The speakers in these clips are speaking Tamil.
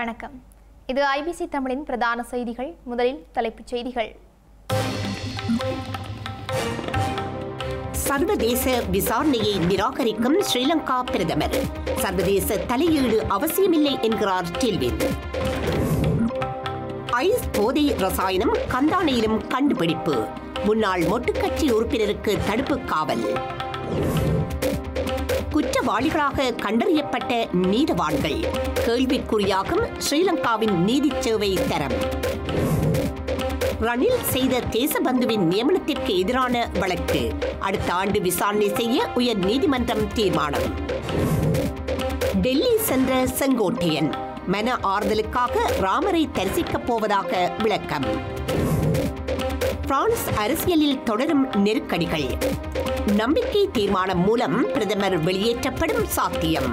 வணக்கம். இது ஐபிசி தமிழின் பிரதான செய்திகள். முதலில் தலைப்புச் செய்திகள். சர்வதேச விசாரணையை நிராகரிக்கும் ஸ்ரீலங்கா பிரதமர். சர்வதேச தலையீடு அவசியமில்லை என்கிறார் டில்வின். ஐஸ் போதை ரசாயனம் கந்தானையிலும் கண்டுபிடிப்பு. முன்னாள் மொட்டுக்கட்சி உறுப்பினருக்கு தடுப்பு காவல். குற்றவாளிகளாக கண்டறியப்பட்ட நீதவான்கள். கேள்விக்குறியாகும் ஸ்ரீலங்காவின் நீதிச் சேவை தரம். ரணில் செய்த தேசபந்துவின் நியமனத்திற்கு எதிரான வழக்கு அடுத்த ஆண்டு விசாரணை செய்ய உயர் நீதிமன்றம் தீர்மானம். டெல்லி சென்ற செங்கோட்டையன் மன ஆறுதலுக்காக ராமரை தரிசிக்கப் போவதாக விளக்கம். பிரான்ஸ் அரசியலில் தொடரும் நெருக்கடிகள். நம்பிக்கை தீர்மானம் மூலம் பிரதமர் வெளியேற்றப்படும் சாத்தியம்.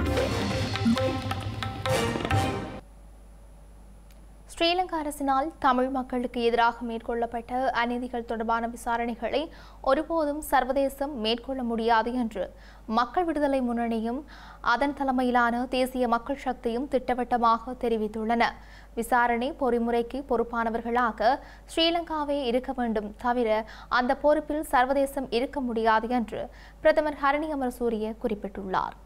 ஸ்ரீலங்கா அரசினால் தமிழ் மக்களுக்கு எதிராக மேற்கொள்ளப்பட்ட அநீதிகள் தொடர்பான விசாரணைகளை ஒருபோதும் சர்வதேசம் மேற்கொள்ள முடியாது என்று மக்கள் விடுதலை முன்னணியும் அதன் தலைமையிலான தேசிய மக்கள் சக்தியும் திட்டவட்டமாக தெரிவித்துள்ளன. விசாரணை பொறிமுறைக்கு பொறுப்பானவர்களாக ஸ்ரீலங்காவே இருக்க வேண்டும் தவிர அந்த பொறுப்பில் சர்வதேசம் இருக்க முடியாது என்று பிரதமர் ஹரணி அமரசூரிய குறிப்பிட்டுள்ளார்.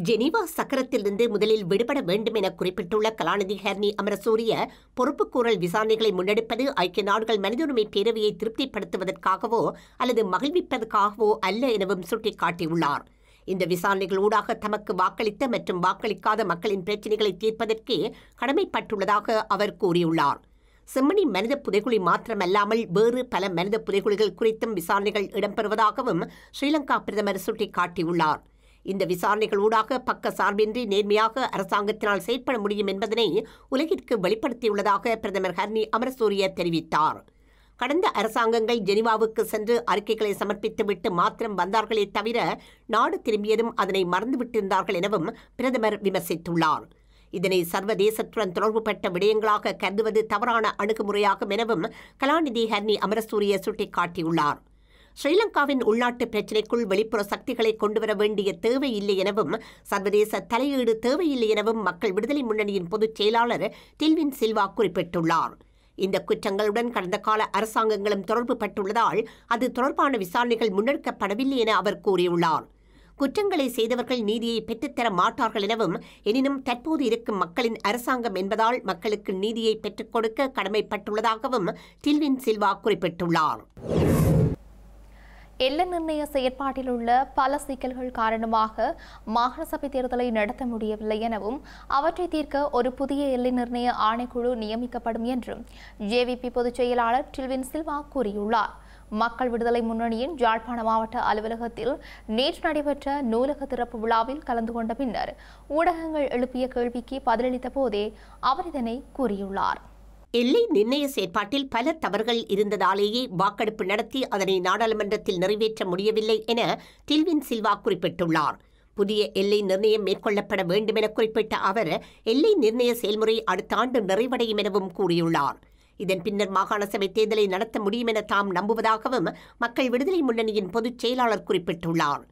ஜெனீவா சக்கரத்திலிருந்து முதலில் விடுபட வேண்டும் என குறிப்பிட்டுள்ள கலாநிதி ஹரணி அமரசூரிய, பொறுப்புக்கூறல் விசாரணைகளை முன்னெடுப்பது ஐக்கிய நாடுகள் மனித உரிமை பேரவையை திருப்திப்படுத்துவதற்காகவோ அல்லது மகிழ்விப்பதற்காகவோ அல்ல எனவும் சுட்டிக்காட்டியுள்ளார். இந்த விசாரணைகள் ஊடாக தமக்கு வாக்களித்த மற்றும் வாக்களிக்காத மக்களின் பிரச்சினைகளை தீர்ப்பதற்கே கடமைப்பட்டுள்ளதாக அவர் கூறியுள்ளார். செம்மணி மனித புதைகுழி மாத்திரமல்லாமல் வேறு பல மனித புதைகுழிகள் குறித்தும் விசாரணைகள் இடம்பெறுவதாகவும் ஸ்ரீலங்கா பிரதமர் சுட்டிக்காட்டியுள்ளார். இந்த விசாரணைகள் ஊடாக பக்க சார்பின்றி நேர்மையாக அரசாங்கத்தினால் செயற்பட முடியும் என்பதனை உலகிற்கு வெளிப்படுத்தியுள்ளதாக பிரதமர் ஹரணி அமரசூரிய தெரிவித்தார். கடந்த அரசாங்கங்கள் ஜெனீவாவுக்கு சென்று அறிக்கைகளை சமர்ப்பித்துவிட்டு மாத்திரம் வந்தார்களே தவிர நாடு திரும்பியதும் அதனை மறந்துவிட்டிருந்தார்கள் எனவும் பிரதமர் விமர்சித்துள்ளார். இதனை சர்வதேசத்துடன் தொடர்புபட்ட விடயங்களாக கருதுவது தவறான அணுகுமுறையாகும் எனவும் கலாநிதி ஹரணி அமரசூரிய சுட்டிக்காட்டியுள்ளார். ஸ்ரீலங்காவின் உள்நாட்டு பிரச்சினைக்குள் வெளிப்புற சக்திகளை கொண்டுவர வேண்டிய தேவை இல்லை எனவும் சர்வதேச தலையீடு தேவையில்லை எனவும் மக்கள் விடுதலை முன்னணியின் பொதுச் செயலாளர் டில்வின் சில்வா குறிப்பிட்டுள்ளார். இந்த குற்றங்களுடன் கடந்த கால அரசாங்கங்களும் தொடர்பு பட்டுள்ளதால் அது தொடர்பான விசாரணைகள் முன்னெடுக்கப்படவில்லை என அவர் கூறியுள்ளார். குற்றங்களை செய்தவர்கள் நீதியை பெற்றுத்தர மாட்டார்கள் எனவும், எனினும் தற்போது இருக்கும் மக்களின் அரசாங்கம் என்பதால் மக்களுக்கு நீதியை பெற்றுக் கொடுக்க கடமைப்பட்டுள்ளதாகவும் டில்வின் சில்வா குறிப்பிட்டுள்ளார். எல்லை நிர்ணய செயற்பாட்டில் உள்ள பல சிக்கல்கள் காரணமாக மாகாண சபை தேர்தலை நடத்த முடியவில்லை எனவும் அவற்றை தீர்க்க ஒரு புதிய எல்லை நிர்ணய ஆணைக்குழு நியமிக்கப்படும் என்றும் ஜேவிபி பொதுச் செயலாளர் டில்வின் சில்வா கூறியுள்ளார். மக்கள் விடுதலை முன்னணியின் யாழ்ப்பாண மாவட்ட அலுவலகத்தில் நேற்று நடைபெற்ற நூலக திறப்பு விழாவில் கலந்து கொண்ட பின்னர் ஊடகங்கள் எழுப்பிய கேள்விக்கு பதிலளித்த போதே அவர் இதனை கூறியுள்ளார். எல்லை நிர்ணய செயற்பாட்டில் பல தவறுகள் இருந்ததாலேயே வாக்கெடுப்பு நடத்தி அதனை நாடாளுமன்றத்தில் நிறைவேற்ற முடியவில்லை என டில்வின் சில்வா குறிப்பிட்டுள்ளார். புதிய எல்லை நிர்ணயம் மேற்கொள்ளப்பட வேண்டும் என குறிப்பிட்ட அவர், எல்லை நிர்ணய செயல்முறை அடுத்த ஆண்டு நிறைவடையும் எனவும் கூறியுள்ளார். இதன் பின்னர் மாகாண சபை தேர்தலை நடத்த முடியும் என தாம் நம்புவதாகவும் மக்கள் விடுதலை முன்னணியின் பொதுச் செயலாளர் குறிப்பிட்டுள்ளார்.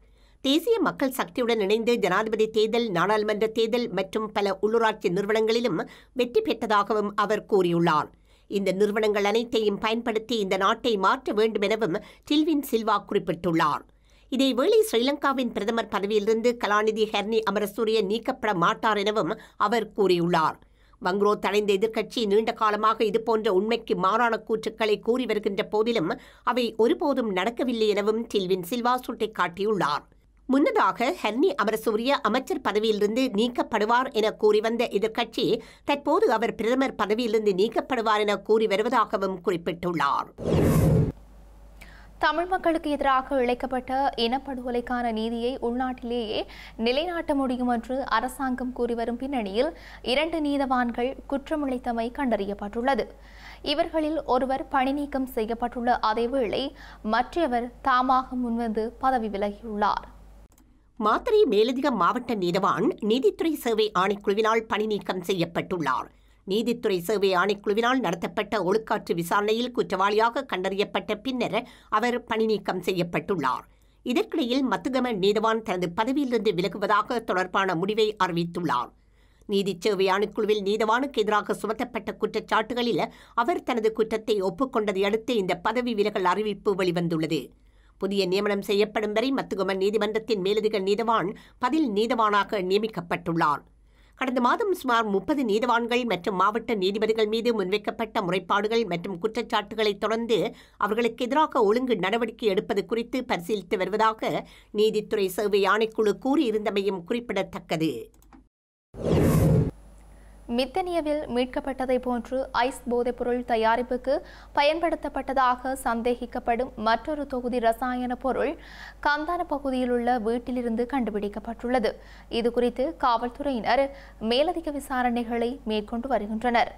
தேசிய மக்கள் சக்தியுடன் இணைந்து ஜனாதிபதி தேர்தல், நாடாளுமன்ற தேர்தல் மற்றும் பல உள்ளூராட்சி நிறுவனங்களிலும் வெற்றி பெற்றதாகவும் அவர் கூறியுள்ளார். இந்த நிறுவனங்கள் அனைத்தையும் பயன்படுத்தி இந்த நாட்டை மாற்ற வேண்டும் எனவும் டில்வின் சில்வா குறிப்பிட்டுள்ளார். இதேவேளை ஸ்ரீலங்காவின் பிரதமர் பதவியிலிருந்து கலாநிதி ஹரணி அமரசூரிய நீக்கப்பட மாட்டார் எனவும் அவர் கூறியுள்ளார். வங்குரோ தடைந்த எதிர்க்கட்சி நீண்ட காலமாக இதுபோன்ற உண்மைக்கு மாறான கூற்றுக்களை கூறி வருகின்ற போதிலும் அவை ஒருபோதும் நடக்கவில்லை எனவும் டில்வின் சில்வா சுட்டிக்காட்டியுள்ளார். முன்னதாக ஹரணி அமரசூரிய அமைச்சர் பதவியிலிருந்து நீக்கப்படுவார் என கூறி வந்த எதிர்க்கட்சி தற்போது அவர் பிரதமர் பதவியிலிருந்து நீக்கப்படுவார் என கூறி வருவதாகவும் குறிப்பிட்டுள்ளார். தமிழ் மக்களுக்கு எதிராக இழைக்கப்பட்ட இனப்படுகொலைக்கான நீதியை உள்நாட்டிலேயே நிலைநாட்ட முடியும் என்று அரசாங்கம் கூறி வரும் பின்னணியில் 2 நீதவான்கள் குற்றமிழைத்தமை கண்டறியப்பட்டுள்ளது. இவர்களில் ஒருவர் பணி நீக்கம் செய்யப்பட்டுள்ள அதேவேளை மற்றவர் தாமாக முன்வந்து பதவி விலகியுள்ளார். மாத்தறை மேலதிக மாவட்ட நீதவான் நீதித்துறை சேவை ஆணைக்குழுவினால் பணி நீக்கம் செய்யப்பட்டுள்ளார். நீதித்துறை சேவை ஆணைக்குழுவினால் நடத்தப்பட்ட ஒழுக்காற்று விசாரணையில் குற்றவாளியாக கண்டறியப்பட்ட பின்னர் அவர் பணி நீக்கம் செய்யப்பட்டுள்ளார். இதற்கிடையில் மத்துகம நீதவான் தனது பதவியிலிருந்து விலகுவதாக தொடர்பான முடிவை அறிவித்துள்ளார். நீதிச்சேவை ஆணைக்குழுவில் நீதவானுக்கு எதிராக சுமத்தப்பட்ட குற்றச்சாட்டுகளில் அவர் தனது குற்றத்தை ஒப்புக்கொண்டதை அடுத்து இந்த பதவி விலகல் அறிவிப்பு வெளிவந்துள்ளது. புதிய நியமனம் செய்யப்படும் வரை மத்துகம நீதிமன்றத்தின் மேலதிக நீதவான் பதில் நீதவானாக நியமிக்கப்பட்டுள்ளார். கடந்த மாதம் சுமார் 30 நீதவான்கள் மற்றும் மாவட்ட நீதிபதிகள் மீது முன்வைக்கப்பட்ட முறைப்பாடுகள் மற்றும் குற்றச்சாட்டுகளை தொடர்ந்து அவர்களுக்கு எதிராக ஒழுங்கு நடவடிக்கை எடுப்பது குறித்து பரிசீலித்து வருவதாக நீதித்துறை சேவை ஆணைக்குழு கூறியிருந்தமையும் குறிப்பிடத்தக்கது. மித்தனியாவில் மீட்கப்பட்டதை போன்று ஐஸ் போதைப்பொருள் தயாரிப்புக்கு பயன்படுத்தப்பட்டதாக சந்தேகிக்கப்படும் மற்றொரு தொகுதி ரசாயன பொருள் கந்தான பகுதியில் உள்ள வீட்டிலிருந்து கண்டுபிடிக்கப்பட்டுள்ளது. இதுகுறித்து காவல்துறையினர் மேலதிக விசாரணைகளை மேற்கொண்டு வருகின்றனர்.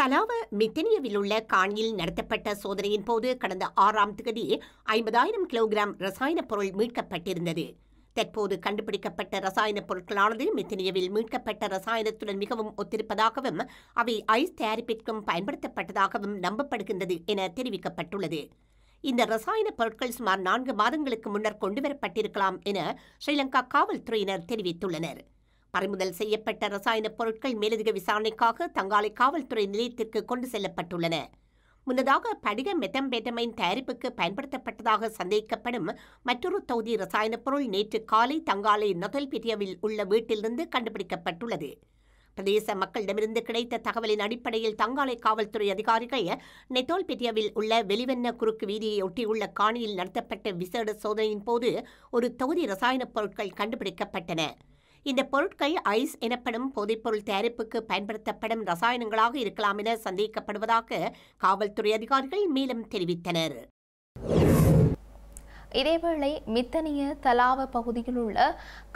தலாவ மித்தனியாவில் உள்ள காணியில் நடத்தப்பட்ட சோதனையின் போது கடந்த 6ஆம் தேதி 50,000 கிலோகிராம் ரசாயன பொருள் மீட்கப்பட்டிருந்தது. தற்போது கண்டுபிடிக்கப்பட்ட ரசாயன பொருட்களானது மித்தனியாவில் மீட்கப்பட்ட ரசாயனத்துடன் மிகவும் ஒத்திருப்பதாகவும் அவை ஐஸ் தயாரிப்பிற்கும் பயன்படுத்தப்பட்டதாகவும் நம்பப்படுகின்றது என தெரிவிக்கப்பட்டுள்ளது. இந்த ரசாயன பொருட்கள் சுமார் 4 மாதங்களுக்கு முன்னர் கொண்டுவரப்பட்டிருக்கலாம் என ஸ்ரீலங்கா காவல்துறையினர் தெரிவித்துள்ளனர். பறிமுதல் செய்யப்பட்ட ரசாயன பொருட்கள் மேலதிக விசாரணைக்காக தங்காலை காவல்துறை நிலையத்திற்கு கொண்டு செல்லப்பட்டுள்ளன. முன்னதாக படிக மெத்தம்பேட்டமைன் தயாரிப்புக்கு பயன்படுத்தப்பட்டதாக சந்தேகிக்கப்படும் மற்றொரு தொகுதி ரசாயன பொருள் நேற்று காலை தங்காலை நொதல்பெட்டியாவில் உள்ள வீட்டிலிருந்து கண்டுபிடிக்கப்பட்டுள்ளது. பிரதேச மக்களிடமிருந்து கிடைத்த தகவலின் அடிப்படையில் தங்காலை காவல்துறை அதிகாரிகள் நெத்தோல்பெட்டியாவில் உள்ள வெளிவண்ண குறுக்கு வீதியை ஒட்டியுள்ள காணியில் நடத்தப்பட்ட விசேட சோதனையின் போது ஒரு தொகுதி ரசாயன பொருட்கள் கண்டுபிடிக்கப்பட்டன. இந்த பொருட்கள் ஐஸ் எனப்படும் போதைப்பொருள் தயாரிப்புக்கு பயன்படுத்தப்படும் ரசாயனங்களாக இருக்கலாம் என சந்தேகிக்கப்படுவதாக காவல்துறை அதிகாரிகள் மேலும் தெரிவித்தனர். இதேவேளை மித்தனிய தலாவ பகுதியில் உள்ள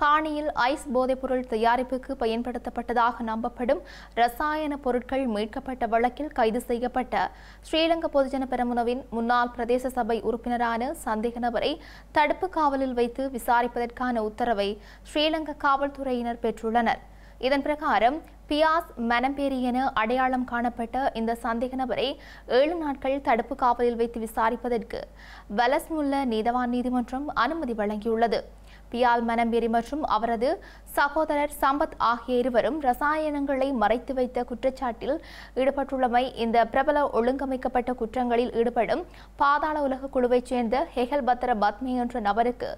காணியில் ஐஸ் போதைப்பொருள் தயாரிப்புக்கு பயன்படுத்தப்பட்டதாக நம்பப்படும் ரசாயன பொருட்கள் மீட்கப்பட்ட வழக்கில் கைது செய்யப்பட்ட ஸ்ரீலங்கா பொதுஜன பெரமுனவின் முன்னாள் பிரதேச சபை உறுப்பினரான சந்தேக நபரை தடுப்பு காவலில் வைத்து விசாரிப்பதற்கான உத்தரவை ஸ்ரீலங்கா காவல்துறையினர் பெற்றுள்ளனர். இதன் பிரகாரம் பியாஸ் மனம்பேரி என அடையாளம் காணப்பட்ட இந்த சந்தேக நபரை 7 நாட்கள் தடுப்பு காவலில் வைத்து விசாரிப்பதற்கு வலஸ்முல்ல நீதவான் நீதிமன்றம் அனுமதி வழங்கியுள்ளது. பியால் மனம்பேரி மற்றும் அவரது சகோதரர் சம்பத் ஆகிய இருவரும் ரசாயனங்களை மறைத்து வைத்த குற்றச்சாட்டில் ஈடுபட்டுள்ளமை இந்த பிரபல ஒழுங்கமைக்கப்பட்ட குற்றங்களில் ஈடுபடும் பாதாள உலக குழுவைச் சேர்ந்த ஹெகல் பத்ர பத்மே என்ற நபருக்கு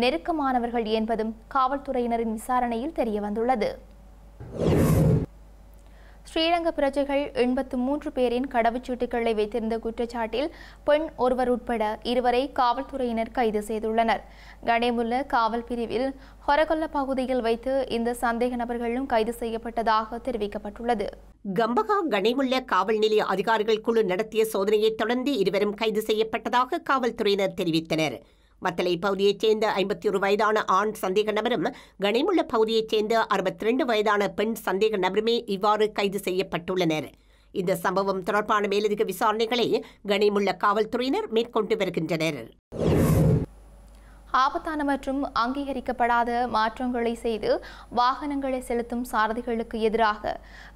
நெருக்கமானவர்கள் என்பதும் காவல்துறையினரின் விசாரணையில் தெரியவந்துள்ளது. ஸ்ரீலங்கா பிரஜைகள் 83 பேரின் கடவுச்சீட்டுகளை வைத்திருந்த குற்றச்சாட்டில் பெண் ஒருவர் உட்பட 2 காவல்துறையினர் கைது செய்துள்ளனர். கணேமுல்ல காவல் பிரிவில் ஹொரகொல்ல பகுதியில் வைத்து இந்த சந்தேக நபர்களும் கைது செய்யப்பட்டதாக தெரிவிக்கப்பட்டுள்ளது. கம்பகா கணேமுல்ல காவல் நிலைய அதிகாரிகள் குழு நடத்திய சோதனையை தொடர்ந்து 2 கைது செய்யப்பட்டதாக காவல்துறையினர் தெரிவித்தனர். மத்தளை பகுதியைச் சேர்ந்த 51 வயதான ஆண் சந்தேக நபரும் கணேமுல்ல பகுதியைச் சேர்ந்த 62 வயதான பெண் சந்தேக நபருமே இவ்வாறு கைது செய்யப்பட்டுள்ளனர். இந்த சம்பவம் தொடர்பான மேலதிக விசாரணைகளை கணேமுல்ல காவல்துறையினர் மேற்கொண்டு வருகின்றனர். ஆபத்தான மற்றும் அங்கீகரிக்கப்படாத மாற்றங்களை செய்து வாகனங்களை செலுத்தும் சாரதிகளுக்கு எதிராக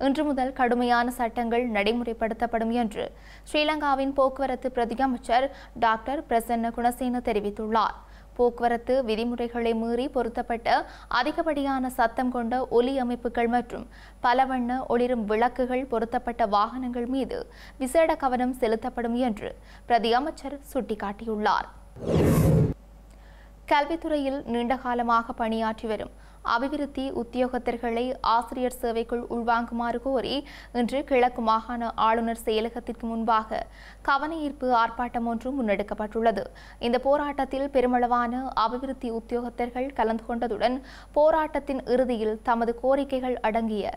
இன்று முதல் கடுமையான சட்டங்கள் நடைமுறைப்படுத்தப்படும் என்று ஸ்ரீலங்காவின் போக்குவரத்து பிரதி அமைச்சர் டாக்டர் பிரசன்ன குணசேன தெரிவித்துள்ளார். போக்குவரத்து விதிமுறைகளை மீறி பொருத்தப்பட்ட அதிகப்படியான சத்தம் கொண்ட ஒலி அமைப்புகள் மற்றும் பலவண்ண ஒளிரும் விளக்குகள் பொருத்தப்பட்ட வாகனங்கள் மீது விசேட கவனம் செலுத்தப்படும் என்று பிரதி அமைச்சர் சுட்டிக்காட்டியுள்ளார். கல்வித்துறையில் நீண்டகாலமாக பணியாற்றி வரும் அபிவிருத்தி உத்தியோகத்தர்களை ஆசிரியர் சேவைக்குள் உள்வாங்குமாறு கோரி இன்று கிழக்கு மாகாண ஆளுநர் செயலகத்திற்கு முன்பாக கவனஈர்ப்பு ஆர்ப்பாட்டம் ஒன்று முன்னெடுக்கப்பட்டுள்ளது. இந்த போராட்டத்தில் பெருமளவான அபிவிருத்தி உத்தியோகத்தர்கள் கலந்து கொண்டதுடன் போராட்டத்தின் இறுதியில் தமது கோரிக்கைகள் அடங்கிய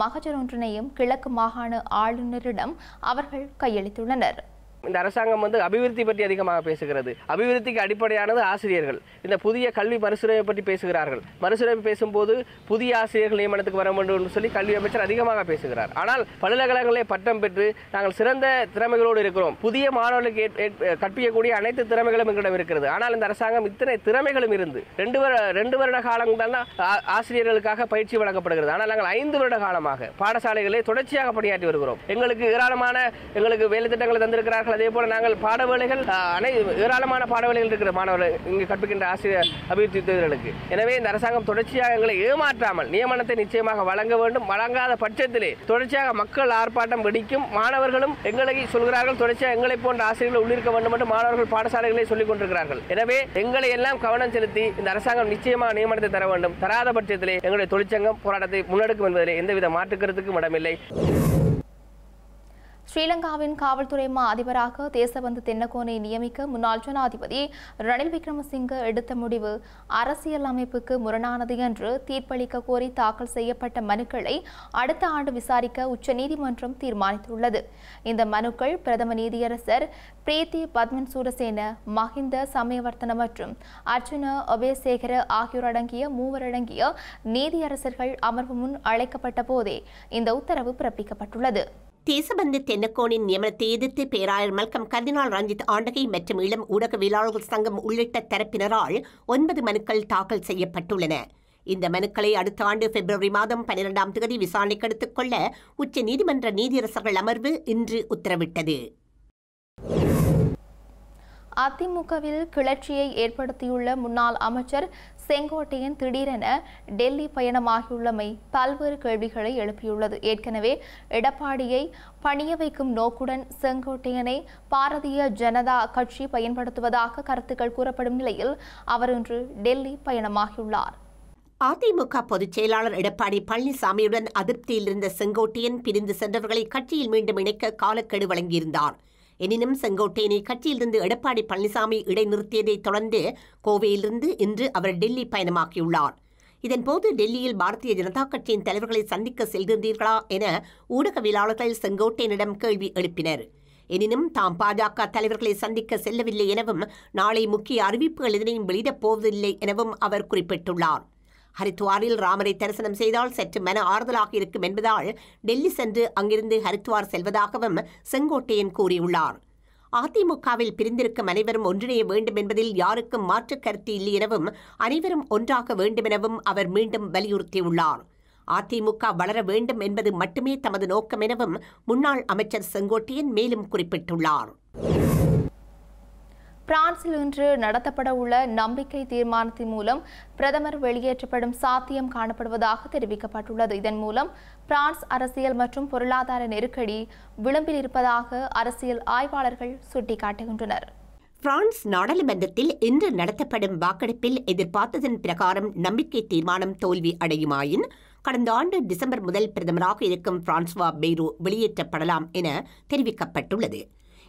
மகஜர் ஒன்றினையும் கிழக்கு மாகாண ஆளுநரிடம் அவர்கள் கையளித்துள்ளனர். இந்த அரசாங்கம் அபிவிருத்தி பற்றி அதிகமாக பேசுகிறது. அபிவிருத்திக்கு அடிப்படையானது ஆசிரியர்கள். இந்த புதிய கல்வி மறுசீரமைப்பு பற்றி பேசுகிறார்கள். மறுசீரமைப்பு பேசும்போது புதிய ஆசிரியர்கள் நியமனத்துக்கு வர வேண்டும் என்று சொல்லி கல்வி அமைச்சர் அதிகமாக பேசுகிறார். ஆனால் பல்கலைக்கழகங்களே பட்டம் பெற்று நாங்கள் சிறந்த திறமைகளோடு இருக்கிறோம், புதிய மாணவர்களுக்கு கற்பிக்கக்கூடிய அனைத்து திறமைகளும் எங்களிடம் இருக்கிறது. ஆனால் இந்த அரசாங்கம் இத்தனை திறமைகளும் இருந்து 2 வருட காலம் தான் ஆசிரியர்களுக்காக பயிற்சி வழங்கப்படுகிறது. ஆனால் நாங்கள் 5 வருட காலமாக பாடசாலைகளை தொடர்ச்சியாக பணியாற்றி வருகிறோம். எங்களுக்கு ஏராளமான வேலை திட்டங்களை தந்திருக்கிறார்கள். இருக்கிறார்கள். அதே போல நாங்கள் பாடவேளைகள் ஏராளமான பாடவேளைகள் இருக்கிற மாணவர்கள் இங்கு கற்பிக்கின்ற ஆசிரியர் அபிவிருத்தி உதவிகளுக்கு. எனவே இந்த அரசாங்கம் தொடர்ச்சியாக எங்களை ஏமாற்றாமல் நியமனத்தை நிச்சயமாக வழங்க வேண்டும். வழங்காத பட்சத்திலே தொடர்ச்சியாக மக்கள் ஆர்ப்பாட்டம் வெடிக்கும். மாணவர்களும் எங்களை சொல்கிறார்கள், தொடர்ச்சியாக எங்களை போன்ற ஆசிரியர்கள் உள்ளிருக்க வேண்டும் என்று மாணவர்கள் பாடசாலைகளை சொல்லிக் கொண்டிருக்கிறார்கள். எனவே எங்களை எல்லாம் கவனம் செலுத்தி இந்த அரசாங்கம் நிச்சயமாக நியமனத்தை தர வேண்டும். தராத பட்சத்திலே எங்களுடைய தொழிற்சங்கம் போராட்டத்தை முன்னெடுக்கும் என்பதிலே எந்தவித மாற்றுக்கருத்துக்கும் இடமில்லை. ஸ்ரீலங்காவின் காவல்துறை மா அதிபராக தேசபந்து தென்னகோனை நியமிக்க முன்னாள் ஜனாதிபதி ரணில் விக்ரமசிங்க எடுத்த முடிவு அரசியல் அமைப்புக்கு முரணானது என்று தீர்ப்பளிக்க கோரி தாக்கல் செய்யப்பட்ட மனுக்களை அடுத்த ஆண்டு விசாரிக்க உச்சநீதிமன்றம் தீர்மானித்துள்ளது. இந்த மனுக்கள் பிரதம நீதியரசர் பிரீத்தி பத்மன் சூரசேன, மஹிந்த சமயவர்த்தன மற்றும் அர்ஜுன அபேசேகர ஆகியோர் அடங்கிய மூவரடங்கிய நீதியரசர்கள் அமர்வு முன் அழைக்கப்பட்ட போதே இந்த உத்தரவு பிறப்பிக்கப்பட்டுள்ளது. தேசபந்து தென்னக்கோனின் நியமனத்தை எதிர்த்து பேராயர் மல்கம் கர்தினால் ரஞ்சித் ஆண்டகை மற்றும் இளம் ஊடகவியலாளர்கள் சங்கம் உள்ளிட்ட தரப்பினரால் 9 மனுக்கள் தாக்கல் செய்யப்பட்டுள்ளன. இந்த மனுக்களை அடுத்த ஆண்டு பிப்ரவரி மாதம் 12ஆம் தேதி விசாரணைக்கு எடுத்துக் கொள்ள உச்ச நீதிமன்ற நீதியரசர்கள் அமர்வு இன்று உத்தரவிட்டது. அதிமுகவில் கிளர்ச்சியை ஏற்படுத்தியுள்ள முன்னாள் அமைச்சர் செங்கோட்டையன் திடீரென டெல்லி பயணமாகியுள்ளமை பல்வேறு கேள்விகளை எழுப்பியுள்ளது. ஏற்கனவே எடப்பாடியை பணிய வைக்கும் நோக்குடன் செங்கோட்டையனை பாரதிய ஜனதா கட்சி பயன்படுத்துவதாக கருத்துக்கள் கூறப்படும் நிலையில் அவர் இன்று டெல்லி பயணமாகியுள்ளார். அதிமுக பொதுச் செயலாளர் எடப்பாடி பழனிசாமியுடன் அதிருப்தியில் இருந்த செங்கோட்டையன் பிரிந்து சென்றவர்களை கட்சியில் மீண்டும் இணைக்க காலக்கெடு வழங்கியிருந்தார். எனினும் செங்கோட்டையனை கட்சியிலிருந்து எடப்பாடி பழனிசாமி இடைநிறுத்தியதைத் தொடர்ந்து கோவையிலிருந்து இன்று அவர் டெல்லி பயணமாக்கியுள்ளார். இதன்போது டெல்லியில் பாரதிய ஜனதா கட்சியின் தலைவர்களை சந்திக்க செல்கின்றீர்களா என ஊடகவியலாளர்கள் செங்கோட்டையனிடம் கேள்வி எழுப்பினர். எனினும் தாம் பாஜக தலைவர்களை சந்திக்க செல்லவில்லை எனவும் நாளை முக்கிய அறிவிப்புகள் எதனையும் வெளியிடப் போவதில்லை எனவும் அவர் குறிப்பிட்டுள்ளார். ஹரித்வாரில் ராமரை தரிசனம் செய்தால் சற்று மன ஆறுதலாக இருக்கும் என்பதால் டெல்லி சென்று அங்கிருந்து ஹரித்வார் செல்வதாகவும் செங்கோட்டையன் கூறியுள்ளார். அதிமுகவில் பிரிந்திருக்கும் அனைவரும் ஒன்றிணைய வேண்டும் என்பதில் யாருக்கும் மாற்று கருத்து இல்லை எனவும் அனைவரும் ஒன்றாக வேண்டும் எனவும் அவர் மீண்டும் வலியுறுத்தியுள்ளார். அதிமுக வளர வேண்டும் என்பது மட்டுமே தமது நோக்கம் எனவும் முன்னாள் அமைச்சர் செங்கோட்டையன் மேலும் குறிப்பிட்டுள்ளார். பிரான்சில் இன்று நடத்தப்பட உள்ள நம்பிக்கை தீர்மானத்தின் மூலம் பிரதமர் வெளியேற்றப்படும் சாத்தியம் காணப்படுவதாக தெரிவிக்கப்பட்டுள்ளது. இதன் மூலம் பிரான்ஸ் அரசியல் மற்றும் பொருளாதார நெருக்கடி விளிம்பில் இருப்பதாக அரசியல் ஆய்வாளர்கள் சுட்டிக்காட்டுகின்றனர். பிரான்ஸ் நாடாளுமன்றத்தில் இன்று நடத்தப்படும் வாக்கெடுப்பில் எதிர்பார்த்ததன் பிரகாரம் நம்பிக்கை தீர்மானம் தோல்வி அடையுமாயின் கடந்த ஆண்டு டிசம்பர் முதல் பிரதமராக இருக்கும் பிரான்சுவா பெய்ரோ வெளியேற்றப்படலாம் என தெரிவிக்கப்பட்டுள்ளது.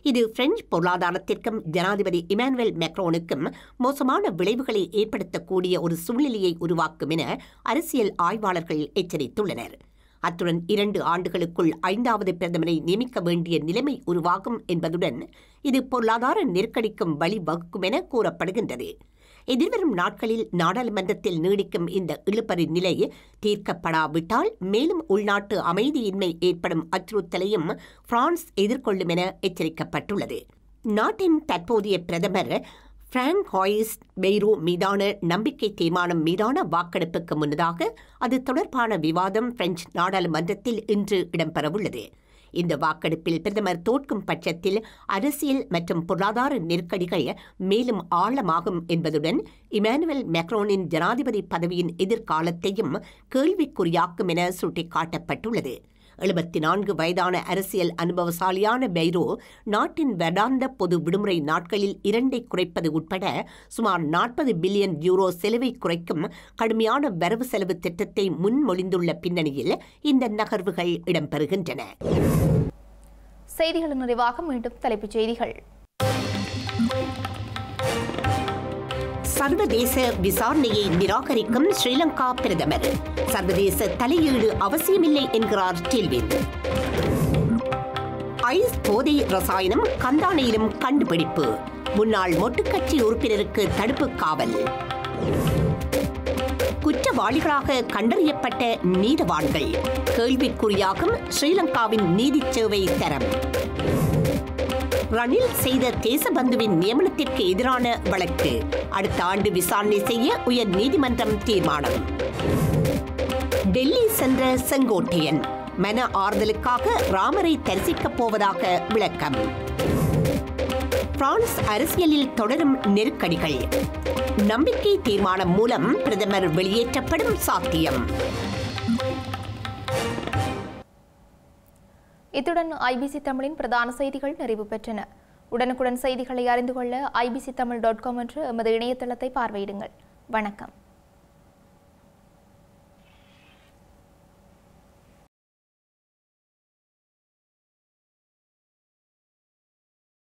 இது பிரெஞ்சு பொருளாதாரத்திற்கும் ஜனாதிபதி இமானுவேல் மேக்ரோனுக்கும் மோசமான விளைவுகளை ஏற்படுத்தக்கூடிய ஒரு சூழ்நிலையை உருவாக்கும் என அரசியல் ஆய்வாளர்கள் எச்சரித்துள்ளனர். அத்துடன் 2 ஆண்டுகளுக்குள் 5வது பிரதமரை நியமிக்க வேண்டிய நிலைமை உருவாகும் என்பதுடன் இது பொருளாதார நெருக்கடிக்கும் வழிவகுக்கும் என கூறப்படுகின்றது. எதிர்வரும் நாட்களில் நாடாளுமன்றத்தில் நீடிக்கும் இந்த இழுபறி நிலை தீர்க்கப்படாவிட்டால் மேலும் உள்நாட்டு அமைதியின்மை ஏற்படும் அச்சுறுத்தலையும் பிரான்ஸ் எதிர்கொள்ளும் என எச்சரிக்கப்பட்டுள்ளது. நாட்டின் தற்போதைய பிரதமர் பிராங்காய்ஸ் பெய்ரோ மீதான நம்பிக்கை தீர்மானம் மீதான வாக்கெடுப்புக்கு முன்னதாக அது தொடர்பான விவாதம் பிரெஞ்சு நாடாளுமன்றத்தில் இன்று இடம்பெறவுள்ளது. இந்த வாக்கெடுப்பில் பிரதமர் தோற்கும் பட்சத்தில் அரசியல் மற்றும் பொருளாதார நெருக்கடிகள் மேலும் ஆழமாகும் என்பதுடன் இமானுவேல் மேக்ரோனின் ஜனாதிபதி பதவியின் எதிர்காலத்தையும் கேள்விக்குறியாக்கும் என சுட்டிக்காட்டப்பட்டுள்ளது. 74 வயதான அரசியல் அனுபவசாலியான பெய்ரோ நாட்டின் வருடாந்த பொது விடுமுறை நாட்களில் 2 குறைப்பது உட்பட சுமார் 40 பில்லியன் யூரோ செலவை குறைக்கும் கடுமையான வரவு செலவு திட்டத்தை முன்மொழிந்துள்ள பின்னணியில் இந்த நகர்வுகள் இடம்பெறுகின்றன. செய்திகள் நிறைவாக மீண்டும் தலைப்புச் செய்திகள். சர்வதேச விசாரணையை நிராகரிக்கும் ஸ்ரீலங்கா பிரதமர். சர்வதேச தலையீடு அவசியமில்லை என்கிறார் டில்வின். ஐஸ் போதை ரசாயனம் கந்தானையிலும் கண்டுபிடிப்பு. முன்னாள் மொட்டுக்கட்சி உறுப்பினருக்கு தடுப்பு காவல். குற்றவாளிகளாக கண்டறியப்பட்ட நீதவான்கள். கேள்விக்குறியாகும் ஸ்ரீலங்காவின் நீதிச் சேவை தரம். ரணில் செய்த தேசபந்துவின் நியமனத்திற்கு எதிரான வழக்கு அடுத்த ஆண்டு விசாரணை செய்ய உயர் நீதிமன்றம் தீர்மானம். டெல்லி சென்ற செங்கோட்டையன் மன ஆறுதலுக்காக ராமரை தரிசிக்கப் போவதாக விளக்கம். பிரான்ஸ் அரசியலில் தொடரும் நெருக்கடிகள். நம்பிக்கை தீர்மானம் மூலம் பிரதமர் வெளியேற்றப்படும் சாத்தியம். இத்துடன் ஐபிசி தமிழின் பிரதான செய்திகள் நிறைவு பெற்றன. உடனுக்குடன் செய்திகளை அறிந்து கொள்ள ibctamil.com என்ற எமது இணையதளத்தை பார்வையிடுங்கள். வணக்கம்.